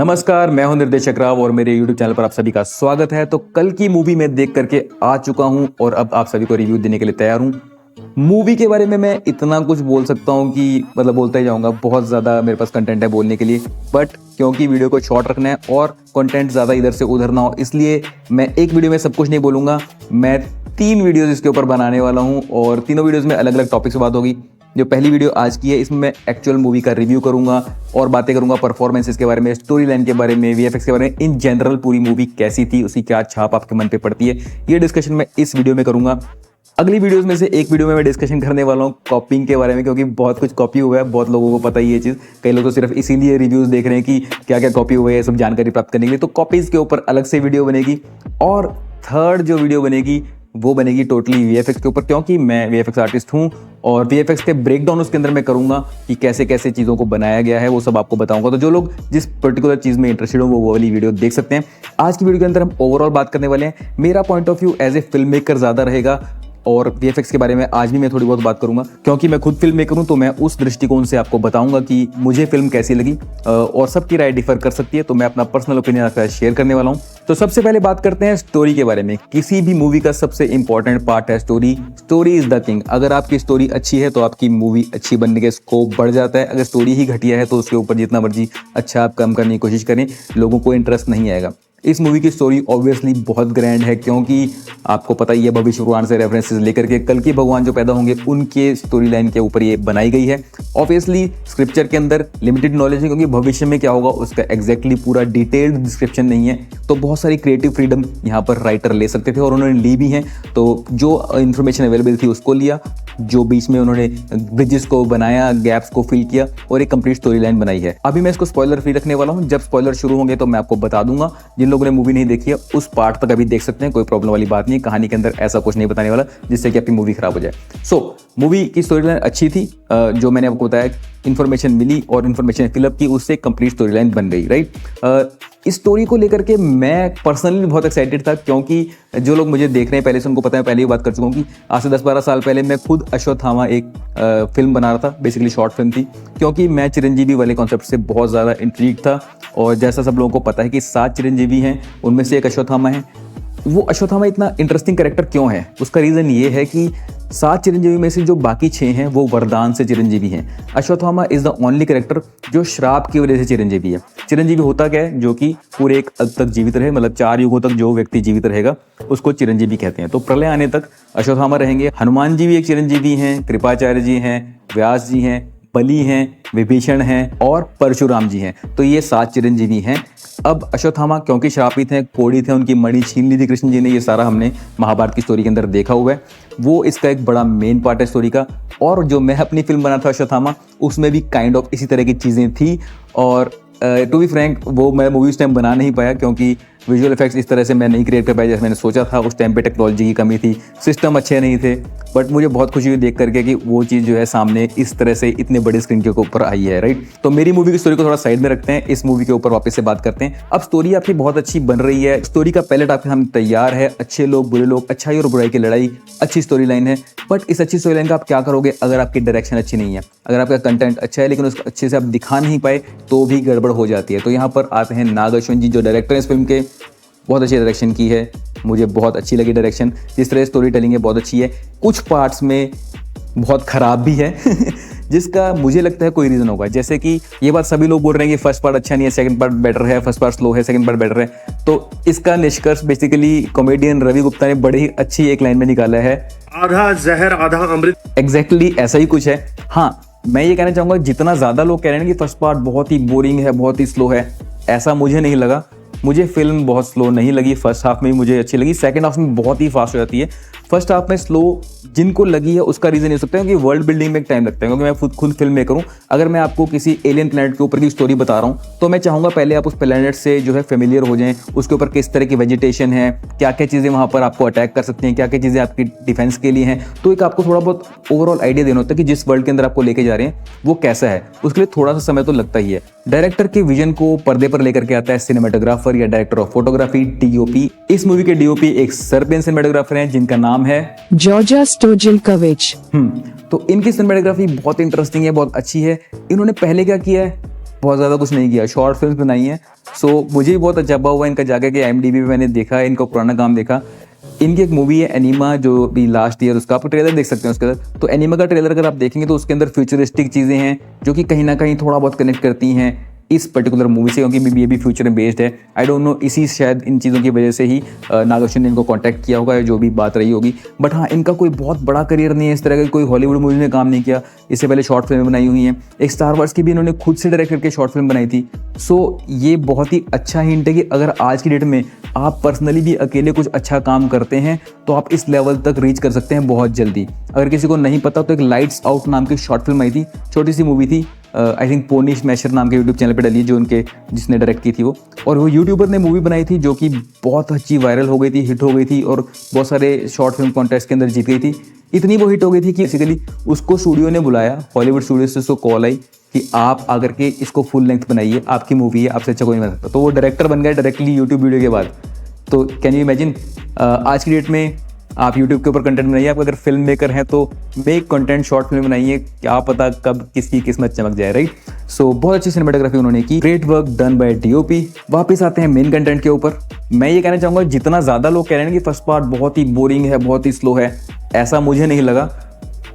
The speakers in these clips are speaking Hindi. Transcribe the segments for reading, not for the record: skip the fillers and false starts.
नमस्कार, मैं हूं निर्देशक राव और मेरे YouTube चैनल पर आप सभी का स्वागत है। तो कल की मूवी मैं देख करके आ चुका हूं और अब आप सभी को रिव्यू देने के लिए तैयार हूं। मूवी के बारे में मैं इतना कुछ बोल सकता हूं कि मतलब बोलता ही जाऊंगा, बहुत ज़्यादा मेरे पास कंटेंट है बोलने के लिए। बट क्योंकि वीडियो को शॉर्ट रखना है और कंटेंट ज़्यादा इधर से उधर ना हो, इसलिए मैं एक वीडियो में सब कुछ नहीं बोलूँगा। मैं 3 वीडियोज़ इसके ऊपर बनाने वाला हूँ और तीनों वीडियोज़ में अलग अलग टॉपिक से बात होगी। जो पहली वीडियो आज की है, इसमें मैं एक्चुअल मूवी का रिव्यू करूंगा और बातें करूंगा परफॉर्मेंसेस के बारे में, स्टोरी लाइन के बारे में, वीएफएक्स के बारे में, इन जनरल पूरी मूवी कैसी थी, उसकी क्या छाप आपके मन पे पड़ती है, ये डिस्कशन मैं इस वीडियो में करूंगा। अगली वीडियोस में से एक वीडियो में मैं डिस्कशन करने वाला हूँ कॉपिंग के बारे में, क्योंकि बहुत कुछ कॉपी हुआ है, बहुत लोगों को पता ही ये चीज़। कई लोग तो सिर्फ इसीलिए रिव्यूज़ देख रहे हैं कि क्या क्या कॉपी हुआ है, सब जानकारी प्राप्त करने के लिए। तो कॉपीज़ के ऊपर अलग से वीडियो बनेगी और थर्ड जो वीडियो बनेगी वो बनेगी टोटली वीएफएक्स के ऊपर, क्योंकि मैं वीएफएक्स आर्टिस्ट हूँ और वीएफएक्स के ब्रेकडाउन उसके अंदर मैं करूँगा कि कैसे कैसे चीज़ों को बनाया गया है, वो सब आपको बताऊँगा। तो जो लोग जिस पर्टिकुलर चीज़ में इंटरेस्टेड हो वो वाली वीडियो देख सकते हैं। आज की वीडियो के अंदर हम ओवरऑल बात करने वाले हैं। मेरा point of view as a film maker ज़्यादा रहेगा और वीएफएक्स के बारे में आज भी मैं थोड़ी बहुत बात करूंगा, क्योंकि मैं खुद फिल्म मेकर हूं। तो मैं उस दृष्टिकोण से आपको बताऊंगा कि मुझे फिल्म कैसी लगी और सबकी राय डिफर कर सकती है। तो मैं अपना पर्सनल ओपिनियन आपके साथ शेयर करने वाला हूं। तो सबसे पहले बात करते हैं स्टोरी के बारे में। किसी भी मूवी का सबसे इंपॉर्टेंट पार्ट है story. Story is the king. अगर आपकी स्टोरी अच्छी है तो आपकी मूवी अच्छी बनने का स्कोप बढ़ जाता है। अगर स्टोरी ही घटिया है तो उसके ऊपर जितना मर्जी अच्छा आप कम करने की कोशिश करें, लोगों को इंटरेस्ट नहीं आएगा। इस मूवी की स्टोरी ऑब्वियसली बहुत ग्रैंड है, क्योंकि आपको पता ही है भविष्य पुराण से रेफरेंसेस लेकर के कल के भगवान जो पैदा होंगे उनके स्टोरी लाइन के ऊपर ये बनाई गई है। ऑब्वियसली स्क्रिप्चर के अंदर लिमिटेड नॉलेज है, क्योंकि भविष्य में क्या होगा उसका एग्जैक्टली पूरा डिटेल्ड डिस्क्रिप्शन नहीं है। तो बहुत सारी क्रिएटिव फ्रीडम यहाँ पर राइटर ले सकते थे और उन्होंने ली भी हैं। तो जो इन्फॉर्मेशन अवेलेबल थी उसको लिया, जो बीच में उन्होंने ब्रिजेस को बनाया, गैप्स को फिल किया और एक कंप्लीट स्टोरी लाइन बनाई है। अभी मैं इसको स्पॉइलर फ्री रखने वाला हूँ। जब स्पॉइलर शुरू होंगे तो मैं आपको बता दूंगा। जिन लोगों ने मूवी नहीं देखी है उस पार्ट तक अभी देख सकते हैं, कोई प्रॉब्लम वाली बात नहीं है। कहानी के अंदर ऐसा कुछ नहीं बताने वाला जिससे कि आपकी मूवी खराब हो जाए। सो मूवी की स्टोरी लाइन अच्छी थी, जो मैंने आपको बताया, इन्फॉर्मेशन मिली और इन्फॉर्मेशन फिलअप की, उससे कंप्लीट स्टोरी लाइन बन गई, राइट। इस स्टोरी को लेकर के मैं पर्सनली बहुत एक्साइटेड था, क्योंकि जो लोग मुझे देख रहे हैं पहले से उनको पता है, पहले ही बात कर चुका हूँ कि आज से 10-12 साल पहले मैं खुद अश्वत्थामा एक फिल्म बना रहा था। बेसिकली शॉर्ट फिल्म थी, क्योंकि मैं चिरंजीवी वाले कॉन्सेप्ट से बहुत ज़्यादा इंट्रीग था। और जैसा सब लोगों को पता है कि 7 चिरंजीवी हैं, उनमें से एक अश्वत्थामा है। वो अश्वत्थामा इतना इंटरेस्टिंग कैरेक्टर क्यों है, उसका रीज़न ये है कि 7 चिरंजीवी में से जो बाकी 6 हैं वो वरदान से चिरंजीवी हैं। Ashwatthama is the only character जो श्राप की वजह से चिरंजीवी है। चिरंजीवी होता क्या है, जो कि पूरे एक अंत तक जीवित रहे, मतलब 4 युगों तक जो व्यक्ति जीवित रहेगा उसको चिरंजीवी कहते हैं। तो प्रलय आने तक अश्वत्थामा रहेंगे। हनुमान जी भी एक चिरंजीवी हैं, कृपाचार्य जी हैं, व्यास जी हैं, बलि हैं, विभीषण हैं और परशुराम जी हैं। तो ये 7 चिरंजीवी हैं। अब अश्वत्थामा क्योंकि श्रापित हैं, कोढ़ी थे, उनकी मणि छीन ली थी कृष्ण जी ने, ये सारा हमने महाभारत की स्टोरी के अंदर देखा हुआ है। वो इसका एक बड़ा मेन पार्ट है स्टोरी का। और जो मैं अपनी फिल्म बना था अश्वत्थामा, उसमें भी काइंड ऑफ इसी तरह की चीज़ें थी। और टू बी फ्रैंक वो मैं मूवी उस टाइम बना नहीं पाया, क्योंकि विजुअल इफेक्ट्स इस तरह से मैं नहीं क्रिएट कर पाया जैसे मैंने सोचा था। उस टाइम पे टेक्नोलॉजी की कमी थी, सिस्टम अच्छे नहीं थे। बट मुझे बहुत खुशी हुई देख करके कि वो चीज़ जो है सामने इस तरह से इतने बड़े स्क्रीन के ऊपर आई है, राइट। तो मेरी मूवी की स्टोरी को थोड़ा साइड में रखते हैं, इस मूवी के ऊपर वापस से बात करते हैं। अब स्टोरी आपकी बहुत अच्छी बन रही है, स्टोरी का पैलेट आपके सामने तैयार है। अच्छे लोग, बुरे लोग, अच्छाई और बुराई की लड़ाई, अच्छी स्टोरी लाइन है। बट इस अच्छी स्टोरी लाइन का आप क्या करोगे अगर आपकी डायरेक्शन अच्छी नहीं है, अगर आपका कंटेंट अच्छा है लेकिन उसको अच्छे से आप दिखा नहीं पाए तो भी गड़बड़ हो जाती है। तो यहाँ पर आते हैं नाग अश्विन जी, जो डायरेक्टर हैं इस फिल्म के। बहुत अच्छी डायरेक्शन की है, मुझे बहुत अच्छी लगी डायरेक्शन। जिस तरह स्टोरी टेलिंग है बहुत अच्छी है, कुछ पार्ट्स में बहुत ख़राब भी है जिसका मुझे लगता है कोई रीज़न होगा। जैसे कि ये बात सभी लोग बोल रहे हैं कि फर्स्ट पार्ट अच्छा नहीं है, सेकंड पार्ट बेटर है, फर्स्ट पार्ट स्लो है, सेकंड पार्ट बेटर है। तो इसका निष्कर्ष बेसिकली कॉमेडियन रवि गुप्ता ने बड़ी ही अच्छी एक लाइन में निकाला है, आधा जहर आधा अमृत। एग्जैक्टली ऐसा ही कुछ है। हाँ, मैं ये कहना चाहूँगा, जितना ज़्यादा लोग कह रहे हैं कि फर्स्ट पार्ट बहुत ही बोरिंग है, बहुत ही स्लो है, ऐसा मुझे नहीं लगा। मुझे फिल्म बहुत स्लो नहीं लगी। फर्स्ट हाफ में मुझे अच्छी लगी, सेकंड हाफ में बहुत ही फास्ट हो जाती है। फर्स्ट हाफ में स्लो जिनको लगी है उसका रीज़न हो सकता है कि वर्ल्ड बिल्डिंग में एक टाइम लगता है, क्योंकि मैं खुद फिल्म मेकर हूँ। अगर मैं आपको किसी एलियन प्लैनेट के ऊपर की स्टोरी बता रहा हूँ तो मैं चाहूँगा पहले आप उस प्लैनेट से जो है फेमिलियर हो जाएं, उसके ऊपर किस तरह की वेजिटेशन है, क्या क्या चीज़ें वहाँ पर आपको अटैक कर सकती हैं, क्या क्या चीज़ें आपकी डिफेंस के लिए हैं। तो एक आपको थोड़ा बहुत ओवरऑल आइडिया देना होता है कि जिस वर्ल्ड के अंदर आपको लेके जा रहे हैं वो कैसा है। उसके लिए थोड़ा सा समय तो लगता ही है। डायरेक्टर के विजन को पर्दे पर लेकर के आता है सिनेमाटोग्राफर या डायरेक्टर ऑफ फोटोग्राफी, डीओपी। इस मूवी के डीओपी एक सर्बियन सिनेमाटोग्राफर हैं जिनका नाम है जॉर्जा स्टोजिलकोविच। तो इनकी सिनेमाटोग्राफी बहुत इंटरेस्टिंग है, बहुत अच्छी है। इन्होंने पहले क्या किया है, बहुत ज़्यादा कुछ नहीं किया, शॉर्ट फिल्म बनाई हैं सो मुझे भी बहुत अच्छा हुआ इनका जाके कि IMDb पे मैंने देखा, इनका पुराना काम देखा। इनकी एक मूवी है एनिमा जो भी लास्ट ईयर, उसका आप ट्रेलर देख सकते हैं उसके अंदर। तो एनिमा का ट्रेलर अगर आप देखेंगे तो उसके अंदर फ्यूचरिस्टिक चीज़ें हैं जो कि कहीं ना कहीं थोड़ा बहुत कनेक्ट करती हैं इस पर्टिकुलर मूवी से, क्योंकि ये भी फ्यूचर में बेस्ड है। आई डोंट नो, इसी शायद इन चीज़ों की वजह से ही नागार्जुन ने इनको कांटेक्ट किया होगा, जो भी बात रही होगी। बट हाँ, इनका कोई बहुत बड़ा करियर नहीं है, इस तरह का कोई हॉलीवुड मूवी में काम नहीं किया। इससे पहले शॉर्ट फिल्में बनाई हुई हैं, एक स्टार वार्स की भी इन्होंने खुद से डायरेक्ट करके शॉर्ट फिल्म बनाई थी। सो ये बहुत ही अच्छा हिंट है कि अगर आज की डेट में आप पर्सनली भी अकेले कुछ अच्छा काम करते हैं तो आप इस लेवल तक रीच कर सकते हैं बहुत जल्दी। अगर किसी को नहीं पता तो एक लाइट्स आउट नाम की शॉर्ट फिल्म आई थी, छोटी सी मूवी थी, आई थिंक पोनी स्मैशर नाम के यूट्यूब चैनल पे डली, जो उनके जिसने डायरेक्ट की थी वो। और वो यूट्यूबर ने मूवी बनाई थी जो कि बहुत अच्छी वायरल हो गई थी, हिट हो गई थी और बहुत सारे शॉर्ट फिल्म कॉन्टेस्ट के अंदर जीत गई थी। इतनी वो हिट हो गई थी कि बेसिकली उसको स्टूडियो ने बुलाया, हॉलीवुड स्टूडियो से उसको कॉल आई कि आप आकर के इसको फुल लेंथ बनाइए, आपकी मूवी है, आपसे अच्छा कोई नहीं बना सकता। तो वो डायरेक्टर बन गया डायरेक्टली यूट्यूब वीडियो के बाद। तो कैन यू इमेजिन, आज की डेट में आप YouTube के ऊपर कंटेंट बनाइए, आप अगर फिल्म मेकर हैं तो मेक कंटेंट, शॉर्ट फिल्म बनाइए, क्या पता कब किसकी किस्मत चमक जाए, राइट। सो बहुत अच्छी सिनेमेटोग्राफी उन्होंने की, great work done by DOP। वापस आते हैं मेन कंटेंट के ऊपर। मैं ये कहना चाहूँगा, जितना ज़्यादा लोग कह रहे हैं कि फर्स्ट पार्ट बहुत ही बोरिंग है, बहुत ही स्लो है, ऐसा मुझे नहीं लगा।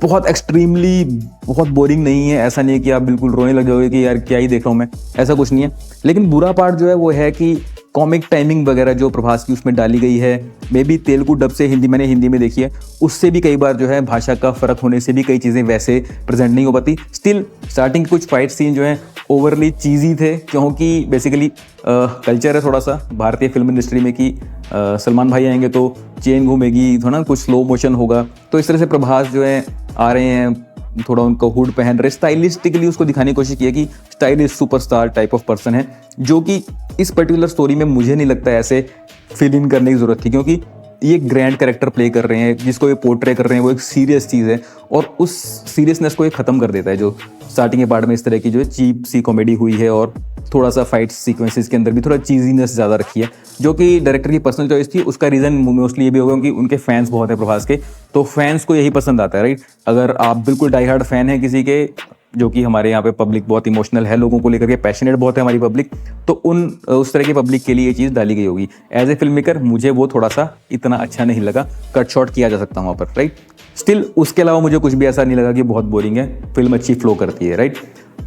बहुत एक्सट्रीमली बहुत बोरिंग नहीं है, ऐसा नहीं है कि आप बिल्कुल रोने लग जाओगे कि यार क्या ही देख रहा हूँ मैं, ऐसा कुछ नहीं है। लेकिन बुरा पार्ट जो है वो है कि कॉमिक टाइमिंग वगैरह जो प्रभास की उसमें डाली गई है, मे बी तेलुगु डब से हिंदी, मैंने हिंदी में देखी है, उससे भी कई बार जो है भाषा का फ़र्क होने से भी कई चीज़ें वैसे प्रेजेंट नहीं हो पाती। स्टिल स्टार्टिंग के कुछ फाइट सीन जो हैं ओवरली चीज़ी थे, क्योंकि बेसिकली कल्चर है थोड़ा सा भारतीय फिल्म इंडस्ट्री में कि सलमान भाई आएंगे तो चेन घूमेगी, थोड़ा कुछ स्लो मोशन होगा। तो इस तरह से प्रभास जो है आ रहे हैं, थोड़ा उनको हुड पहन रहे, स्टाइलिस्टिकली उसको दिखाने की कोशिश की है कि stylish superstar type of person है, जो कि इस पर्टिकुलर स्टोरी में मुझे नहीं लगता ऐसे फिल इन करने की ज़रूरत थी, क्योंकि ये ग्रैंड कैरेक्टर प्ले कर रहे हैं, जिसको ये पोर्ट्रे कर रहे हैं वो एक सीरियस चीज़ है और उस सीरियसनेस को ये ख़त्म कर देता है। जो स्टार्टिंग के पार्ट में इस तरह की जो है चीप सी कॉमेडी हुई है और थोड़ा सा फाइट सीक्वेंसेस के अंदर भी थोड़ा चीजीनेस ज़्यादा रखी है, जो कि डायरेक्टर की पर्सनल चॉइस थी। उसका रीज़न मोस्टली ये भी होगा कि उनके फैंस बहुत है प्रभास के, तो फैंस को यही पसंद आता है, राइट। अगर आप बिल्कुल डाई हार्ड फैन है किसी के, जो कि हमारे यहाँ पे पब्लिक बहुत इमोशनल है, लोगों को लेकर के पैशनेट बहुत है हमारी पब्लिक, तो उस तरह की पब्लिक के लिए ये चीज़ डाली गई होगी। एज ए फिल्म मेकर मुझे वो थोड़ा सा इतना अच्छा नहीं लगा, कट शॉट किया जा सकता वहाँ पर, राइट। स्टिल उसके अलावा मुझे कुछ भी ऐसा नहीं लगा कि बहुत बोरिंग है, फिल्म अच्छी फ्लो करती है, राइट।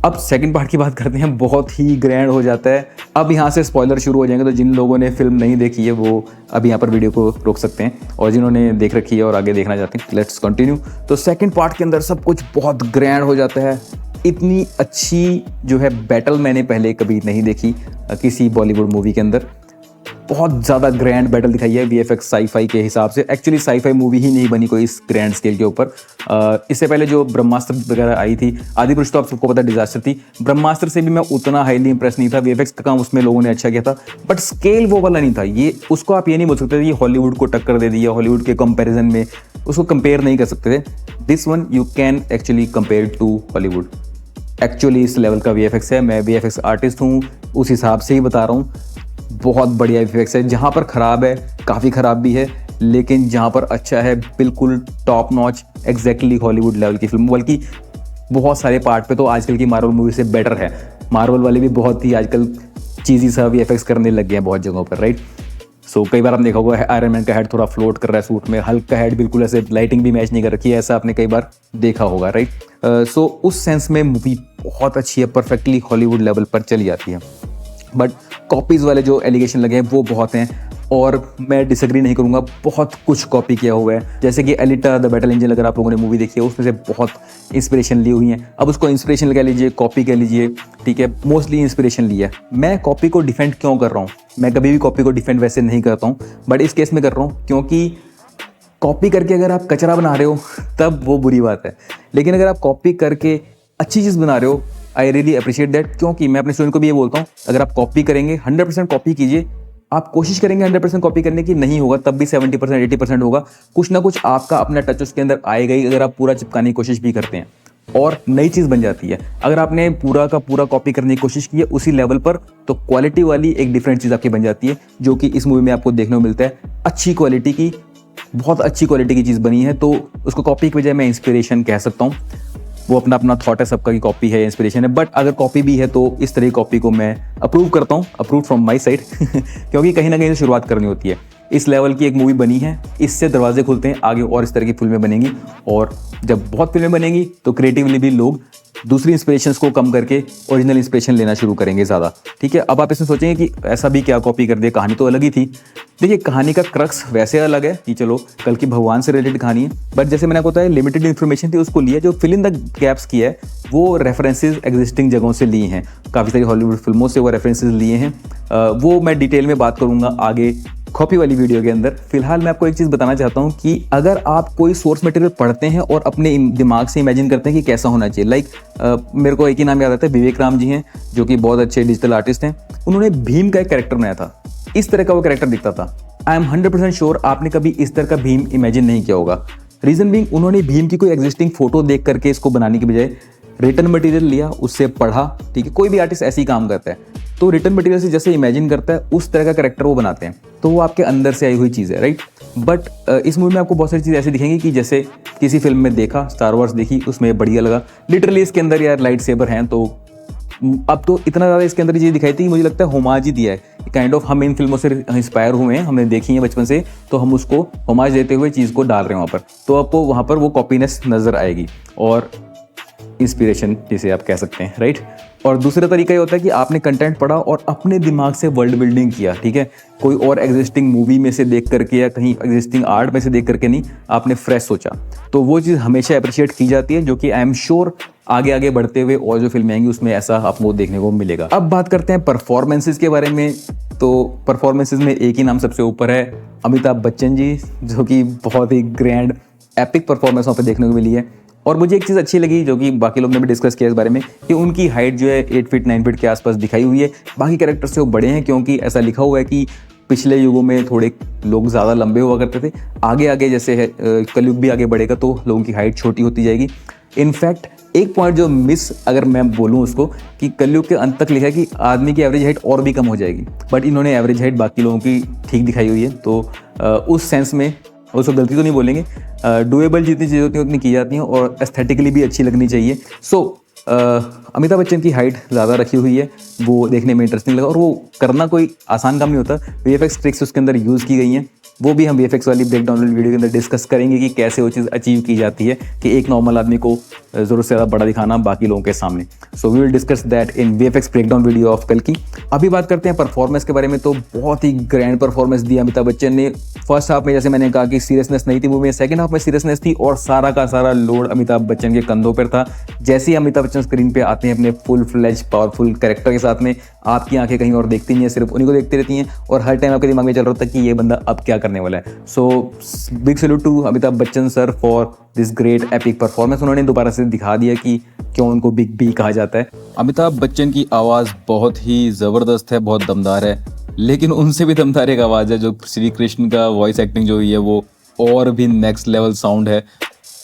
अब सेकंड पार्ट की बात करते हैं, बहुत ही ग्रैंड हो जाता है। अब यहाँ से स्पॉइलर शुरू हो जाएंगे, तो जिन लोगों ने फिल्म नहीं देखी है वो अब यहाँ पर वीडियो को रोक सकते हैं, और जिन्होंने देख रखी है और आगे देखना चाहते हैं, लेट्स कंटिन्यू। तो सेकंड पार्ट के अंदर सब कुछ बहुत ग्रैंड हो जाता है। इतनी अच्छी जो है बैटल मैंने पहले कभी नहीं देखी किसी बॉलीवुड मूवी के अंदर। बहुत ज़्यादा ग्रैंड बैटल दिखाई है, VFX साई-फाई के हिसाब से। एक्चुअली साई-फाई मूवी ही नहीं बनी कोई इस ग्रैंड स्केल के ऊपर। इससे पहले जो ब्रह्मास्त्र वगैरह आई थी, आदिपुरुष तो आप सबको पता डिजास्टर थी, ब्रह्मास्त्र से भी मैं उतना हाईली इंप्रेस नहीं था। VFX का काम उसमें लोगों ने अच्छा किया था, बट स्केल वो वाला नहीं था। ये उसको आप ये नहीं बोल सकते ये हॉलीवुड को टक्कर दे दी या हॉलीवुड के कंपेरिजन में उसको कंपेयर नहीं कर सकते थे। This one you can actually compare to Hollywood. Actually इस लेवल का VFX है, मैं VFX आर्टिस्ट हूँ, उस हिसाब से ही बता रहा हूँ। बहुत बढ़िया VFX है, जहाँ पर ख़राब है काफ़ी ख़राब भी है, लेकिन जहाँ पर अच्छा है बिल्कुल top notch, exactly Hollywood level की फिल्म। बल्कि बहुत सारे पार्ट पे तो आजकल की मार्वल मूवी से बेटर है। मार्वल वाले भी बहुत ही आजकल चीज़ी सा VFX करने लग गए हैं बहुत जगहों पर, राइट। सो कई बार आपने देखा होगा आयरन मैन का हेड थोड़ा फ्लोट कर रहा है सूट में, हल्क का हेड बिल्कुल ऐसे लाइटिंग भी मैच नहीं कर रखी है, ऐसा आपने कई बार देखा होगा, राइट। सो उस सेंस में मूवी बहुत अच्छी है, परफेक्टली हॉलीवुड लेवल पर चली जाती है। बट कॉपीज़ वाले जो एलिगेशन लगे हैं वो बहुत हैं, और मैं डिसएग्री नहीं करूँगा, बहुत कुछ कॉपी किया हुआ है। जैसे कि एलिटा द बैटल एंजल, अगर आप लोगों ने मूवी देखी है, उसमें से बहुत इंस्पिरेशन ली हुई है। अब उसको इंस्पिरेशन कह लीजिए, कॉपी कह लीजिए, ठीक है, मोस्टली इंस्पिरेशन लिया है। मैं कॉपी को डिफेंड क्यों कर रहा हूँ? मैं कभी भी कॉपी को डिफेंड वैसे नहीं करता हूँ, बट इस केस में कर रहा हूँ क्योंकि कॉपी करके अगर आप कचरा बना रहे हो तब वो बुरी बात है, लेकिन अगर आप कॉपी करके अच्छी चीज़ बना रहे हो, आई रियली अप्रिशिएट दैट। क्योंकि मैं अपने स्टूडेंट को भी ये बोलता हूँ, अगर आप कॉपी करेंगे 100% कॉपी कीजिए, आप कोशिश करेंगे 100% कॉपी करने की, नहीं होगा तब भी 70% 80% होगा, कुछ ना कुछ आपका अपना टच उसके अंदर आएगा ही, अगर आप पूरा चिपकाने की कोशिश भी करते हैं, और नई चीज़ बन जाती है। अगर आपने पूरा का पूरा कॉपी करने की कोशिश की है उसी लेवल पर, तो क्वालिटी वाली एक डिफरेंट चीज़ आपकी बन जाती है, जो कि इस मूवी में आपको देखने को मिलता है। अच्छी क्वालिटी की, बहुत अच्छी क्वालिटी की चीज़ बनी है, तो उसको कॉपी की बजाय मैं इंस्पिरेशन कह सकता हूँ। वो अपना अपना थॉट है, सबका की कॉपी है, इंस्पिरेशन है, बट अगर कॉपी भी है तो इस तरह की कॉपी को मैं अप्रूव करता हूँ, अप्रूव फ्रॉम माई साइड क्योंकि कहीं ना कहीं से शुरुआत करनी होती है। इस लेवल की एक मूवी बनी है, इससे दरवाजे खुलते हैं, आगे और इस तरह की फिल्में बनेंगी, और जब बहुत फिल्में बनेंगी तो क्रिएटिवली भी लोग दूसरी इंस्पिरेशंस को कम करके ओरिजिनल इंस्पिरेशन लेना शुरू करेंगे ज़्यादा। ठीक है, अब आप इसमें सोचेंगे कि ऐसा भी क्या कॉपी कर दिया, कहानी तो अलग ही थी। देखिए, कहानी का क्रक्स वैसे अलग है कि चलो कल की भगवान से रिलेटेड कहानी है, बट जैसे मैंने आपको बताया लिमिटेड इन्फॉर्मेशन थी, उसको लिया, जो फिल इन द गैप्स किया है वो रेफरेंसेज एग्जिस्टिंग जगहों से लिए हैं, काफ़ी सारी हॉलीवुड फिल्मों से वो रेफरेंसेज लिए हैं। वो मैं डिटेल में बात करूंगा आगे कॉपी वाली वीडियो के अंदर। फिलहाल मैं आपको एक चीज़ बताना चाहता हूँ कि अगर आप कोई सोर्स मटेरियल पढ़ते हैं और अपने दिमाग से इमेजिन करते हैं कि कैसा होना चाहिए, लाइक मेरे को एक ही नाम याद आता है, विवेक राम जी हैं जो कि बहुत अच्छे डिजिटल आर्टिस्ट हैं। उन्होंने भीम का एक कैरेक्टर बनाया था, इस तरह का वो कैरेक्टर दिखता था। आई एम 100% श्योर आपने कभी इस तरह का भीम इमेजिन नहीं किया होगा। रीजन बीइंग, उन्होंने भीम की कोई एग्जिस्टिंग फोटो देख करके इसको बनाने की बजाय रिटर्न मटेरियल लिया, उससे पढ़ा। ठीक है, कोई भी आर्टिस्ट ऐसे ही काम करता है, तो रिटर्न मटेरियल से जैसे इमेजिन करता है उस तरह का कैरेक्टर वो बनाते हैं, तो वो आपके अंदर से आई हुई चीज़ है, राइट। बट इस मूवी में आपको बहुत सारी चीज़ ऐसी दिखेंगी कि जैसे किसी फिल्म में देखा, स्टार वॉर्स देखी, उसमें बढ़िया लगा, लिटरली इसके अंदर यार लाइट सेबर हैं, तो अब तो इतना ज़्यादा इसके अंदर चीज़ दिखाई थी कि मुझे लगता है होमाज ही दिया है, काइंड ऑफ हम इन फिल्मों से इंस्पायर हुए हैं, हमने देखी है बचपन से, तो हम उसको होमाज देते हुए चीज़ को डाल रहे हैं वहाँ पर, तो आपको वहाँ पर वो कॉपीनेस नज़र आएगी और इंस्पिरेशन जिसे आप कह सकते हैं, राइट। और दूसरा तरीका ये होता है कि आपने कंटेंट पढ़ा और अपने दिमाग से वर्ल्ड बिल्डिंग किया। ठीक है, कोई और एग्जिस्टिंग मूवी में से देख करके या कहीं एग्जिस्टिंग आर्ट में से देख करके नहीं, आपने फ्रेश सोचा, तो वो चीज़ हमेशा अप्रिशिएट की जाती है, जो कि आई एम श्योर आगे आगे बढ़ते हुए और जो फिल्में आएंगी उसमें ऐसा आपको देखने को मिलेगा। अब बात करते हैं परफॉर्मेंसेस के बारे में, तो परफॉर्मेंसेस में एक ही नाम सबसे ऊपर है, अमिताभ बच्चन जी, जो कि बहुत ही ग्रैंड एपिक परफॉर्मेंस वहाँ पर देखने को मिली है। और मुझे एक चीज़ अच्छी लगी जो कि बाकी लोग ने भी डिस्कस किया इस बारे में, कि उनकी हाइट जो है 8 फीट 9 फीट के आसपास दिखाई हुई है, बाकी कैरेक्टर से वो बड़े हैं, क्योंकि ऐसा लिखा हुआ है कि पिछले युगों में थोड़े लोग ज़्यादा लंबे हुआ करते थे, आगे आगे जैसे है कलयुग भी आगे बढ़ेगा तो लोगों की हाइट छोटी होती जाएगी। इनफैक्ट एक पॉइंट जो मिस अगर मैं बोलूँ उसको, कि कलयुग के अंत तक लिखा है कि आदमी की एवरेज हाइट और भी कम हो जाएगी, बट इन्होंने एवरेज हाइट बाकी लोगों की ठीक दिखाई हुई है, तो उस सेंस में उसको गलती तो नहीं बोलेंगे, डुएबल जितनी चीज़ें होती हैं उतनी की जाती हैं और एस्थेटिकली भी अच्छी लगनी चाहिए। सो अमिताभ बच्चन की हाइट ज़्यादा रखी हुई है, वो देखने में इंटरेस्टिंग लगा, और वो करना कोई आसान काम नहीं होता, VFX ट्रिक्स उसके अंदर यूज़ की गई हैं, वो भी हम VFX वाली ब्रेकडाउन वाली वीडियो के अंदर डिस्कस करेंगे कि कैसे वो चीज़ अचीव की जाती है कि एक नॉर्मल आदमी को ज़रूरत से ज़्यादा बड़ा दिखाना बाकी लोगों के सामने। So we will discuss that in VFX breakdown video of कल की। अभी बात करते हैं परफॉर्मेंस के बारे में, तो बहुत ही ग्रैंड परफॉर्मेंस दी अमिताभ बच्चन ने। फर्स्ट हाफ में जैसे मैंने कहा कि सीरियसनेस नहीं थी मूवी में, सेकंड हाफ में सीरियसनेस थी और सारा का सारा लोड अमिताभ बच्चन के कंधों पर था। जैसे ही अमिताभ बच्चन स्क्रीन पे आते हैं अपने फुल फ्लेज पावरफुल कैरेक्टर के साथ में, आपकी आंखें कहीं और देखती नहीं है, सिर्फ उन्हीं को देखती रहती हैं और हर टाइम आपके दिमाग में चल रहा था कि ये बंदा अब क्या करने वाला है। So big salute to Amitabh Bachchan sir for this great epic performance. उन्होंने दोबारा से दिखा दिया कि क्यों उनको बिग बी कहा जाता है। अमिताभ बच्चन की आवाज़ बहुत ही ज़बरदस्त है, बहुत दमदार है, लेकिन उनसे भी दमदार एक आवाज़ है जो श्री कृष्ण का वॉइस एक्टिंग जो हुई है वो और भी नेक्स्ट लेवल साउंड है।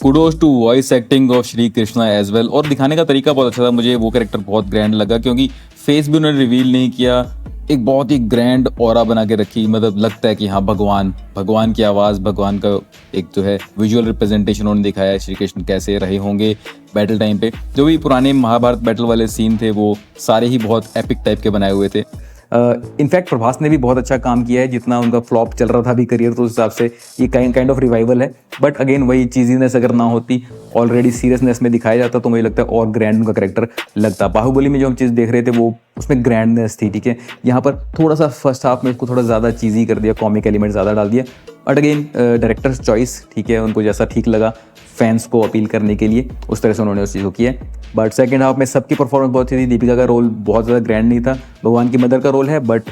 Kudos to voice acting of Shri Krishna as well. और दिखाने का तरीका बहुत अच्छा था, मुझे वो कैरेक्टर बहुत ग्रैंड लगा, क्योंकि फेस भी उन्होंने रिवील नहीं किया, एक बहुत ही ग्रैंड ऑरा बना के रखी, मतलब लगता है कि हाँ भगवान की आवाज़, भगवान का एक जो है विजुअल रिप्रेजेंटेशन उन्होंने दिखाया है, श्री कृष्ण कैसे रहे होंगे बैटल टाइम पे। जो भी पुराने महाभारत बैटल वाले सीन थे वो सारे ही बहुत एपिक टाइप के बनाए हुए थे। इनफैक्ट प्रभास ने भी बहुत अच्छा काम किया है, जितना उनका फ्लॉप चल रहा था अभी करियर, तो उस हिसाब से ये काइंड ऑफ रिवाइवल है। बट अगेन वही चीजीनेस अगर ना होती, ऑलरेडी सीरियसनेस में दिखाया जाता, तो मुझे लगता है और ग्रैंड उनका कैरेक्टर लगता। बाहुबली में जो हम चीज़ देख रहे थे वो उसमें ग्रैंडनेस थी, ठीक है, यहाँ पर थोड़ा सा फर्स्ट हाफ में इसको थोड़ा ज़्यादा चीज़ी कर दिया, कॉमिक एलिमेंट ज़्यादा डाल दिया। बट अगेन डायरेक्टर्स चॉइस, ठीक है, उनको जैसा ठीक लगा फैंस को अपील करने के लिए उस तरह से उन्होंने उस चीज़ को किया। बट सेकंड हाफ में सबकी परफॉर्मेंस बहुत अच्छी थी। दीपिका का रोल बहुत ज़्यादा ग्रैंड नहीं था, भगवान की मदर का रोल है, बट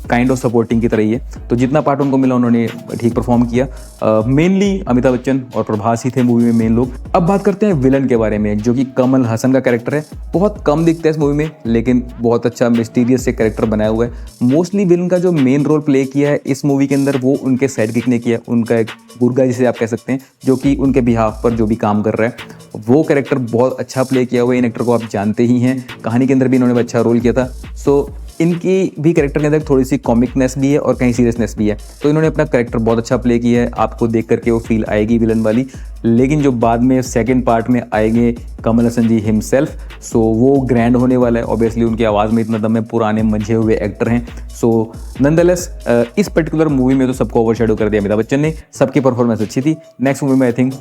काइंड ऑफ सपोर्टिंग की तरह ही है, तो जितना पार्ट उनको मिला उन्होंने ठीक परफॉर्म किया। मेनली अमिताभ बच्चन और प्रभास ही थे मूवी में मेन लोग। अब बात करते हैं विलन के बारे में, जो कि कमल हसन का कैरेक्टर है। बहुत कम दिखता है इस मूवी में, लेकिन बहुत अच्छा मिस्टीरियस से कैरेक्टर बनाया हुआ है। मोस्टली विलन का जो मेन रोल प्ले किया है इस मूवी के अंदर वो उनके साइड किक ने किया, उनका एक गुर्गा जिसे आप कह सकते हैं, जो कि उनके बिहाफ पर जो भी काम कर रहा है वो कैरेक्टर बहुत अच्छा प्ले किया हुआ है। इन एक्टर को आप जानते ही हैं, कहानी के अंदर भी इन्होंने अच्छा रोल किया था। सो इनकी भी कैरेक्टर के अंदर थोड़ी सी कॉमिकनेस भी है और कहीं सीरियसनेस भी है, तो इन्होंने अपना कैरेक्टर बहुत अच्छा प्ले किया है, आपको देख करके वो फील आएगी विलन वाली। लेकिन जो बाद में सेकंड पार्ट में आएंगे कमल हसन जी हिमसेल्फ, सो वो ग्रैंड होने वाला है। ऑब्वियसली उनकी आवाज़ में इतना दम है, पुराने मंझे हुए एक्टर हैं। सो नंदलेस इस पर्टिकुलर मूवी में तो सबको ओवरशैडो कर दिया अमिताभ बच्चन ने, सबकी परफॉर्मेंस अच्छी थी। नेक्स्ट मूवी में आई थिंक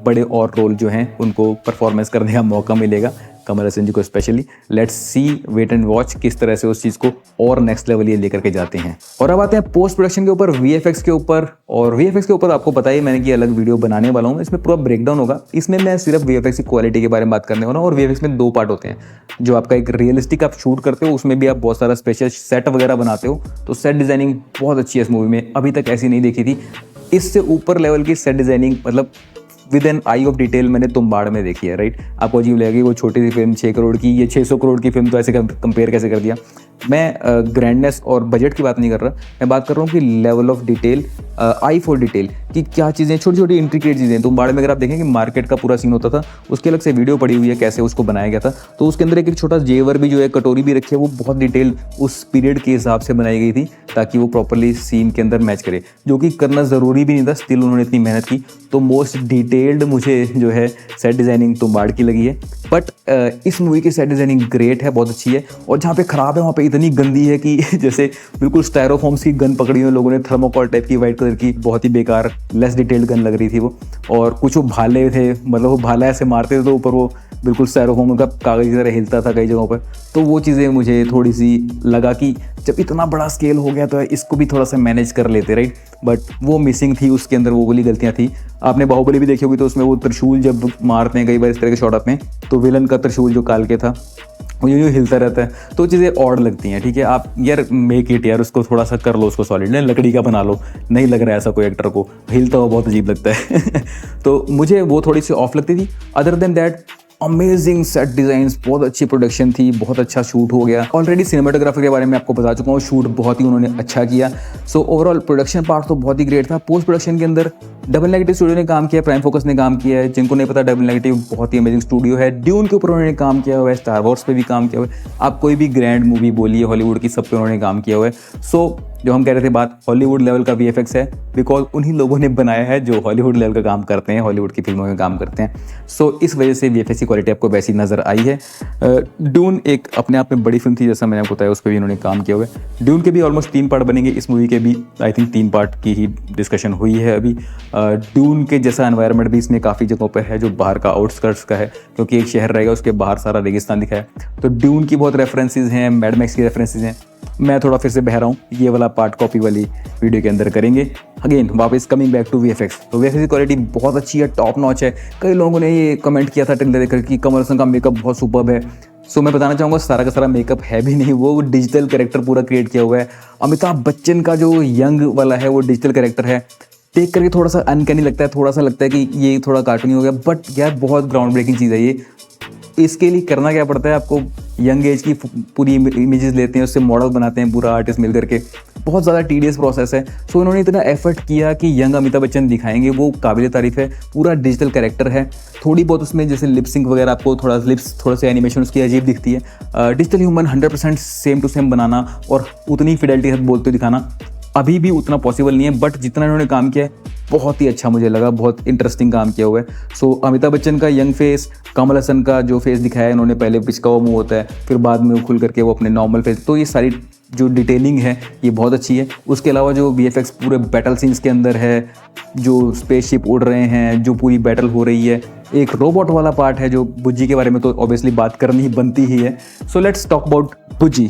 बड़े और रोल जो हैं उनको परफॉर्मेंस करने का मौका मिलेगा, कमल हसन जी को specially. Let's see, wait and watch किस तरह से उस चीज़ को और नेक्स्ट लेवल ये लेकर के जाते हैं। और अब आते हैं पोस्ट प्रोडक्शन के ऊपर, वीएफएक्स के ऊपर। और वीएफएक्स के ऊपर आपको पता ही मैंने कि अलग वीडियो बनाने वाला हूँ, इसमें पूरा ब्रेकडाउन होगा। इसमें मैं सिर्फ वीएफएक्स की क्वालिटी के बारे में बात करने वाला हूँ। और वीएफएक्स में 2 पार्ट होते हैं, जो आपका एक रियलिस्टिक आप शूट करते हो, उसमें भी आप बहुत सारा स्पेशल सेट वगैरह बनाते हो, तो सेट डिजाइनिंग बहुत अच्छी है इस मूवी में, अभी तक ऐसी नहीं देखी थी। इससे ऊपर लेवल की सेट डिजाइनिंग, मतलब with an eye of detail मैंने तुम्बाड़ में देखी है, राइट। आपको अजीब लगेगी वो छोटी सी फिल्म 6 करोड़ की, ये 600 करोड़ की फिल्म, तो ऐसे कंपेयर कैसे कर दिया। मैं ग्रैंडनेस और बजट की बात नहीं कर रहा, मैं बात कर रहा हूँ कि level of detail, I for detail, कि क्या चीज़ें छोटी छोटी इंट्रिकेट चीज़ें। तुम्बाड़ में अगर आप देखें कि मार्केट का पूरा सीन होता था, उसके अलग से वीडियो पड़ी हुई है कैसे उसको बनाया गया था, तो उसके अंदर एक छोटा जेवर भी जो है, कटोरी भी रखी है, वो बहुत डिटेल उस पीरियड के हिसाब से बनाई गई थी, ताकि वो प्रॉपरली सीन के अंदर मैच करे, जो कि करना ज़रूरी भी नहीं था, स्टिल उन्होंने इतनी मेहनत की। तो मोस्ट डिटेल्ड मुझे जो है सेट डिज़ाइनिंग तुम्बाड़ की लगी है। बट इस मूवी की सेट डिज़ाइनिंग ग्रेट है, बहुत अच्छी है। और जहाँ पे ख़राब है वहाँ पे इतनी गंदी है कि जैसे बिल्कुल स्टायरोफॉर्म्स की गन पकड़ी हुई लोगों ने, थर्मोकॉल टाइप की वाइट कलर की, बहुत ही बेकार लेस डिटेल्ड गन लग रही थी वो। और कुछ वो भाले थे, मतलब वो भाला ऐसे मारते थे तो ऊपर वो बिल्कुल स्टायरोफॉर्म का कागज़ की तरह हिलता था कई जगहों पर। तो वो चीज़ें मुझे थोड़ी सी लगा कि जब इतना बड़ा स्केल हो गया तो इसको भी थोड़ा सा मैनेज कर लेते, राइट। बट वो मिसिंग थी उसके अंदर, वो वाली गलतियाँ थी। आपने बाहुबली भी देखी होगी, तो उसमें वो त्रिशूल जब मारते हैं कई बार इस तरह के शॉट आते हैं, तो विलन का त्रिशूल जो काल के था वो यूँ हिलता रहता है, तो चीज़ें ऑड लगती हैं। ठीक है, आप यार मेक इट यार, उसको थोड़ा सा कर लो, उसको सॉलिड नहीं, लकड़ी का बना लो, नहीं लग रहा है ऐसा कोई एक्टर को, हिलता हुआ बहुत अजीब लगता है तो मुझे वो थोड़ी सी ऑफ लगती थी। Other than that amazing set designs, बहुत अच्छी प्रोडक्शन थी, बहुत अच्छा शूट हो गया। ऑलरेडी सिनेमाटोग्राफी के बारे में आपको बता चुका हूँ, शूट बहुत ही उन्होंने अच्छा किया। सो ओवरऑल प्रोडक्शन पार्ट तो बहुत ही ग्रेट था। पोस्ट प्रोडक्शन के अंदर डबल नेगेटिव स्टूडियो ने काम किया, प्राइम फोकस ने काम किया है। जिनको नहीं पता, डबल नेगेटिव बहुत ही अमेजिंग स्टूडियो है। ड्यून के ऊपर उन्होंने काम किया हुआ है, स्टार वॉर्स पे भी काम किया हुआ है। आप कोई भी ग्रैंड मूवी बोलिए हॉलीवुड की, सब पे उन्होंने काम किया हुआ है। सो जो हम कह रहे थे बात, हॉलीवुड लेवल का वीएफएक्स है, बिकॉज उन्हीं लोगों ने बनाया है जो हॉलीवुड लेवल का काम करते हैं, हॉलीवुड की फिल्मों में काम करते हैं। सो इस वजह से वीएफएक्स की क्वालिटी आपको वैसी नज़र आई है। ड्यून एक अपने आप में बड़ी फिल्म थी, जैसा मैंने आपको बताया, उस पर भी इन्होंने काम किया हुआ है। ड्यून के भी ऑलमोस्ट 3 पार्ट बनेंगे, इस मूवी के भी आई थिंक 3 पार्ट की ही डिस्कशन हुई है अभी। ड्यून के जैसा एनवायरनमेंट भी इसमें काफ़ी जगहों पर है, जो बाहर का आउटस्कर्ट्स का है, क्योंकि एक शहर रहेगा उसके बाहर सारा रेगिस्तान दिखा है। तो ड्यून की बहुत रेफरेंसेज हैं, मैड मैक्स की रेफरेंसेज हैं। मैं थोड़ा फिर से बह रहा हूँ, ये वाला पार्ट कॉपी वाली वीडियो के अंदर करेंगे। अगेन वापस कमिंग बैक टू वीएफएक्स, तो वीएफएक्स की क्वालिटी बहुत अच्छी है, टॉप नॉच है। कई लोगों ने ये कमेंट किया था ट्रेलर देखकर कि कमल हसन का मेकअप बहुत सुपर्ब है। सो मैं बताना चाहूँगा, सारा का सारा मेकअप है भी नहीं, वो डिजिटल कैरेक्टर पूरा क्रिएट किया हुआ है। अमिताभ बच्चन का जो यंग वाला है वो डिजिटल कैरेक्टर है, देख करके थोड़ा सा अनकैनी लगता है, थोड़ा सा लगता है कि ये थोड़ा कार्टूनी हो गया। बट यार बहुत ग्राउंड ब्रेकिंग चीज़ है ये। इसके लिए करना क्या पड़ता है आपको, यंग एज की पूरी इमेजेस लेते हैं, उससे मॉडल बनाते हैं पूरा आर्टिस्ट मिल करके, बहुत ज़्यादा टीडियस प्रोसेस है। सो उन्होंने इतना एफर्ट किया कि यंग अमिताभ बच्चन दिखाएंगे, वो काबिल तारीफ है। पूरा डिजिटल कैरेक्टर है, थोड़ी बहुत उसमें जैसे लिपसिंग वगैरह, आपको थोड़ा लिप्स, थोड़ा सा एनिमेशन उसकी अजीब दिखती है। Digital human 100% same to same बनाना और उतनी फिडेलिटी के साथ बोलते हुए दिखाना अभी भी उतना पॉसिबल नहीं है। बट जितना इन्होंने काम किया है बहुत ही अच्छा मुझे लगा, बहुत इंटरेस्टिंग काम किया हुआ है। सो अमिताभ बच्चन का यंग फेस, कमल हसन का जो फेस दिखाया है इन्होंने, पहले पिचका हुआ मुंह होता है, फिर बाद में वो खुल करके वो अपने नॉर्मल फेस, तो ये सारी जो डिटेलिंग है ये बहुत अच्छी है। उसके अलावा जो वीएफएक्स पूरे बैटल सीन्स के अंदर है, जो स्पेसशिप उड़ रहे हैं, जो पूरी बैटल हो रही है, एक रोबोट वाला पार्ट है जो बुज्जी के बारे में तो ऑब्वियसली बात करनी ही बनती ही है। सो लेट्स टॉक अबाउट बुज्जी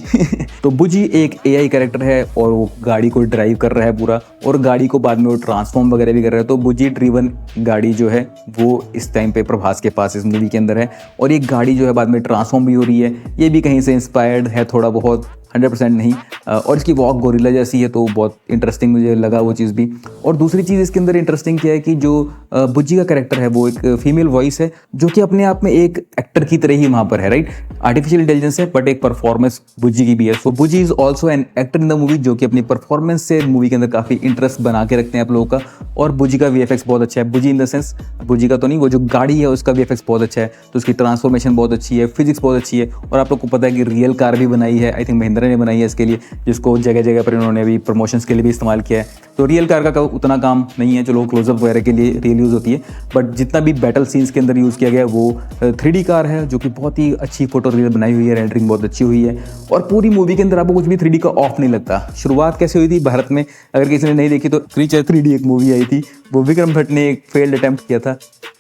तो बुज्जी एक एआई कैरेक्टर है और वो गाड़ी को ड्राइव कर रहा है पूरा, और गाड़ी को बाद में वो ट्रांसफॉर्म वगैरह भी कर रहा है। तो बुज्जी ड्रिवन गाड़ी जो है वो इस टाइम पे प्रभास के पास इस मूवी के अंदर है, और ये गाड़ी जो है बाद में ट्रांसफॉर्म भी हो रही है। ये भी कहीं से इंस्पायर्ड है थोड़ा बहुत, 100% नहीं। और इसकी वॉक गोरिल्ला जैसी है, तो बहुत इंटरेस्टिंग मुझे लगा वो चीज़ भी। और दूसरी चीज़ इसके अंदर इंटरेस्टिंग क्या है कि जो बुज्जी का कैरेक्टर है वो एक फीमेल वॉइस है, जो कि अपने आप में एक एक्टर की तरह ही वहाँ पर है, राइट। आर्टिफिशियल इंटेलिजेंस है बट एक परफॉर्मेंस बुज्जी की भी है। So Bujji is also an actor in the movie, जो कि अपनी परफॉर्मेंस से मूवी के अंदर काफ़ी इंटरेस्ट बना के रखते हैं आप लोगों का। और बुज्जी का वीएफएक्स बहुत अच्छा है, बुज्जी इन द सेंस, बुज्जी का तो नहीं, वो जो गाड़ी है उसका वीएफएक्स बहुत अच्छा है, तो उसकी ट्रांसफॉर्मेशन बहुत अच्छी है, फिजिक्स बहुत अच्छी है। और आप लोग को पता है कि रियल कार भी बनाई है, आई थिंक महिंद्रा कैमरे ने बनाई है इसके लिए, जिसको जगह जगह पर इन्होंने अभी प्रमोशंस के लिए भी इस्तेमाल किया है। तो रियल कार का उतना काम नहीं है, चलो क्लोजअप वगैरह के लिए रियल यूज़ होती है, बट जितना भी बैटल सीन्स के अंदर यूज़ किया गया है वो 3D कार है, जो कि बहुत ही अच्छी फोटो रियल बनाई हुई है, रेंडरिंग बहुत अच्छी हुई है और पूरी मूवी के अंदर आपको कुछ भी 3D का ऑफ नहीं लगता। शुरुआत कैसे हुई थी भारत में, अगर किसी ने नहीं देखी तो क्रीचर 3D एक मूवी आई थी, वो विक्रम भट्ट ने एक फेल्ड अटेम्प्ट किया था।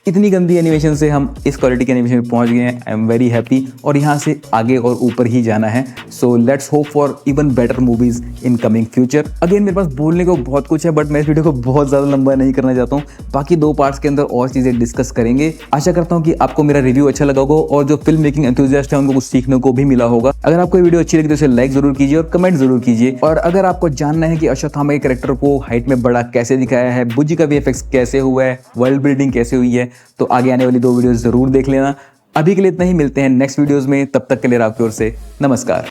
इतनी गंदी एनिमेशन से हम इस क्वालिटी के एनिमेशन में पहुंच गए हैं। आई एम वेरी हैप्पी और यहाँ से आगे और ऊपर ही जाना है। So let's hope for even better movies in coming future. Again मेरे पास बोलने को बहुत कुछ है, बट मैं इस वीडियो को बहुत ज़्यादा लंबा नहीं करना चाहता हूँ। बाकी 2 पार्ट्स के अंदर और चीज़ें डिस्कस करेंगे। आशा करता हूँ कि आपको मेरा रिव्यू अच्छा लगा होगा और जो फिल्म मेकिंग एंथुसियास्ट है उनको कुछ सीखने को भी मिला होगा। अगर आपको ये वीडियो अच्छी लगी तो इसे लाइक जरूर कीजिए और कमेंट जरूर कीजिए। और अगर आपको जानना है कि अश्वत्थामा के कैरेक्टर को हाइट में बड़ा कैसे दिखाया है, बुज्जी का VFX कैसे हुआ है, वर्ल्ड बिल्डिंग कैसे हुई है, तो आगे आने वाली 2 वीडियोस जरूर देख लेना। अभी के लिए इतना ही, मिलते हैं नेक्स्ट वीडियोस में। तब तक के लिए आपकी ओर से नमस्कार।